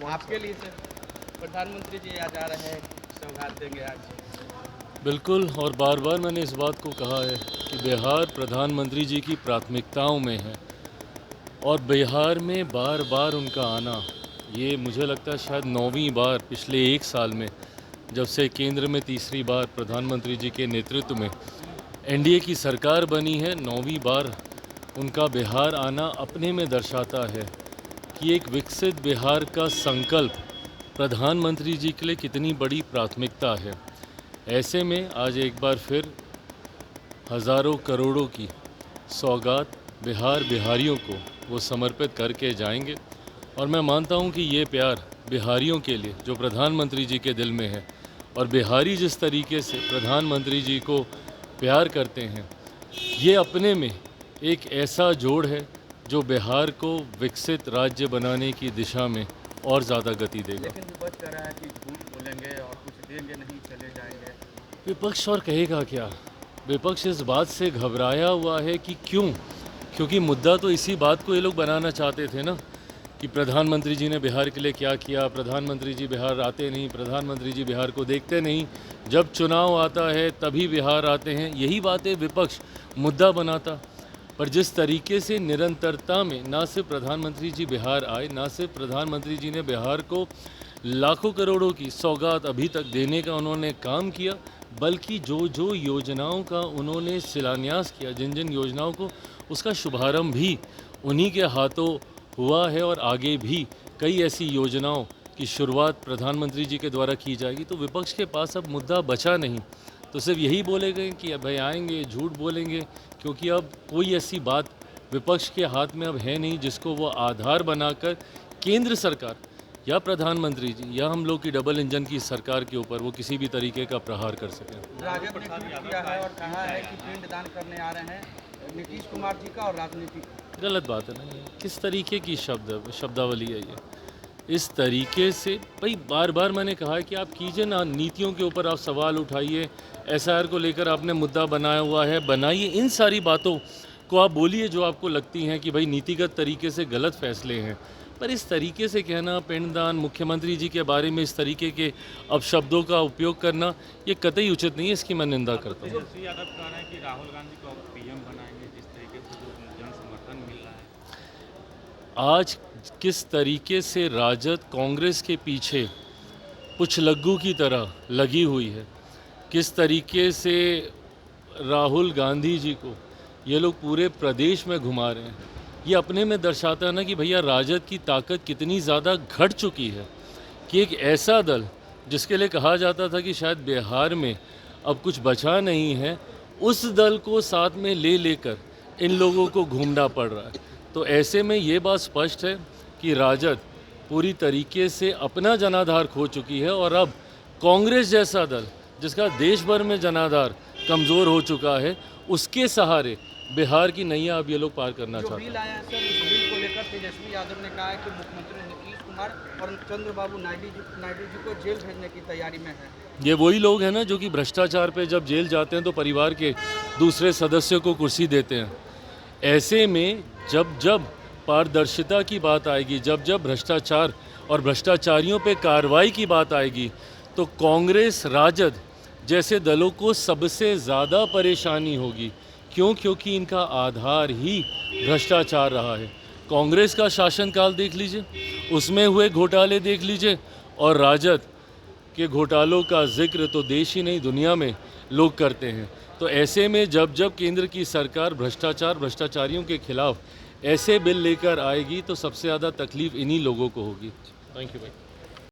आपके लिए सर प्रधानमंत्री जी आज आ रहे हैं, सौगात देंगे आज। बिल्कुल, और बार बार मैंने इस बात को कहा है कि बिहार प्रधानमंत्री जी की प्राथमिकताओं में है और बिहार में बार बार उनका आना, ये मुझे लगता है शायद 9वीं बार पिछले 1 साल में, जब से केंद्र में तीसरी बार प्रधानमंत्री जी के नेतृत्व में एनडीए की सरकार बनी है, 9वीं बार उनका बिहार आना अपने में दर्शाता है कि एक विकसित बिहार का संकल्प प्रधानमंत्री जी के लिए कितनी बड़ी प्राथमिकता है। ऐसे में आज एक बार फिर हज़ारों करोड़ों की सौगात बिहारियों को वो समर्पित करके जाएंगे। और मैं मानता हूँ कि ये प्यार बिहारियों के लिए जो प्रधानमंत्री जी के दिल में है और बिहारी जिस तरीके से प्रधानमंत्री जी को प्यार करते हैं, ये अपने में एक ऐसा जोड़ है जो बिहार को विकसित राज्य बनाने की दिशा में और ज़्यादा गति देगा। लेकिन विपक्ष कह रहा है कि झूठ बोलेंगे और कुछ देंगे नहीं, चले जाएंगे। विपक्ष और कहेगा क्या? विपक्ष इस बात से घबराया हुआ है कि क्योंकि मुद्दा तो इसी बात को ये लोग बनाना चाहते थे ना, कि प्रधानमंत्री जी ने बिहार के लिए क्या किया, प्रधानमंत्री जी बिहार आते नहीं, प्रधानमंत्री जी बिहार को देखते नहीं, जब चुनाव आता है तभी बिहार आते हैं। यही बातें विपक्ष मुद्दा बनाता, पर जिस तरीके से निरंतरता में ना सिर्फ प्रधानमंत्री जी बिहार आए, ना सिर्फ प्रधानमंत्री जी ने बिहार को लाखों करोड़ों की सौगात अभी तक देने का उन्होंने काम किया, बल्कि जो योजनाओं का उन्होंने शिलान्यास किया, जिन जिन योजनाओं को, उसका शुभारंभ भी उन्हीं के हाथों हुआ है और आगे भी कई ऐसी योजनाओं की शुरुआत प्रधानमंत्री जी के द्वारा की जाएगी। तो विपक्ष के पास अब मुद्दा बचा नहीं, तो सिर्फ यही बोलेंगे कि भाई आएंगे, झूठ बोलेंगे, क्योंकि अब कोई ऐसी बात विपक्ष के हाथ में अब है नहीं जिसको वो आधार बनाकर केंद्र सरकार या प्रधानमंत्री जी या हम लोग की डबल इंजन की सरकार के ऊपर वो किसी भी तरीके का प्रहार कर सकें। राजद ने ट्वीट किया है और कहा है कि पिंडदान करने आ रहे हैं नीतीश कुमार जी का और राजनीति। गलत बात है ना, ये किस तरीके की शब्दावली है ये? इस तरीके से भाई बार बार मैंने कहा है कि आप कीजिए ना, नीतियों के ऊपर आप सवाल उठाइए, एसआईआर को लेकर आपने मुद्दा बनाया हुआ है, बनाइए, इन सारी बातों को आप बोलिए जो आपको लगती हैं कि भाई नीतिगत तरीके से गलत फैसले हैं। पर इस तरीके से कहना, पिंडदान, मुख्यमंत्री जी के बारे में इस तरीके के अपशब्दों का उपयोग करना, ये कतई उचित नहीं है, इसकी मैं निंदा करता हूँ। तेजस्वी यादव कह रहे हैं कि राहुल गांधी को पीएम बनाएंगे, जिस तरीके से जो जन समर्थन मिल रहा है। आज किस तरीके से राजद कांग्रेस के पीछे पुछलग्गू की तरह लगी हुई है, किस तरीके से राहुल गांधी जी को ये लोग पूरे प्रदेश में घुमा रहे हैं, ये अपने में दर्शाता है ना कि भैया राजद की ताकत कितनी ज़्यादा घट चुकी है कि एक ऐसा दल जिसके लिए कहा जाता था कि शायद बिहार में अब कुछ बचा नहीं है, उस दल को साथ में ले लेकर इन लोगों को घूमना पड़ रहा है। तो ऐसे में ये बात स्पष्ट है कि राजद पूरी तरीके से अपना जनाधार खो चुकी है और अब कांग्रेस जैसा दल जिसका देश भर में जनाधार कमज़ोर हो चुका है, उसके सहारे बिहार की नैया अब ये लोग पार करना चाहते हैं। बिल आया है सर, इस बिल को लेकर तेजस्वी यादव ने कहा है कि मुख्यमंत्री नीतीश कुमार और चंद्रबाबू नायडू जी को जेल भेजने की तैयारी में है। ये वही लोग हैं ना जो कि भ्रष्टाचार पे जब जेल जाते हैं तो परिवार के दूसरे सदस्यों को कुर्सी देते हैं। ऐसे में जब पारदर्शिता की बात आएगी, जब भ्रष्टाचार और भ्रष्टाचारियों पे कार्रवाई की बात आएगी, तो कांग्रेस, राजद जैसे दलों को सबसे ज़्यादा परेशानी होगी। क्योंकि इनका आधार ही भ्रष्टाचार रहा है। कांग्रेस का शासनकाल देख लीजिए, उसमें हुए घोटाले देख लीजिए, और राजद के घोटालों का जिक्र तो देश ही नहीं दुनिया में लोग करते हैं। तो ऐसे में जब केंद्र की सरकार भ्रष्टाचारियों के खिलाफ ऐसे बिल लेकर आएगी तो सबसे ज़्यादा तकलीफ इन्हीं लोगों को होगी। थैंक यू भाई।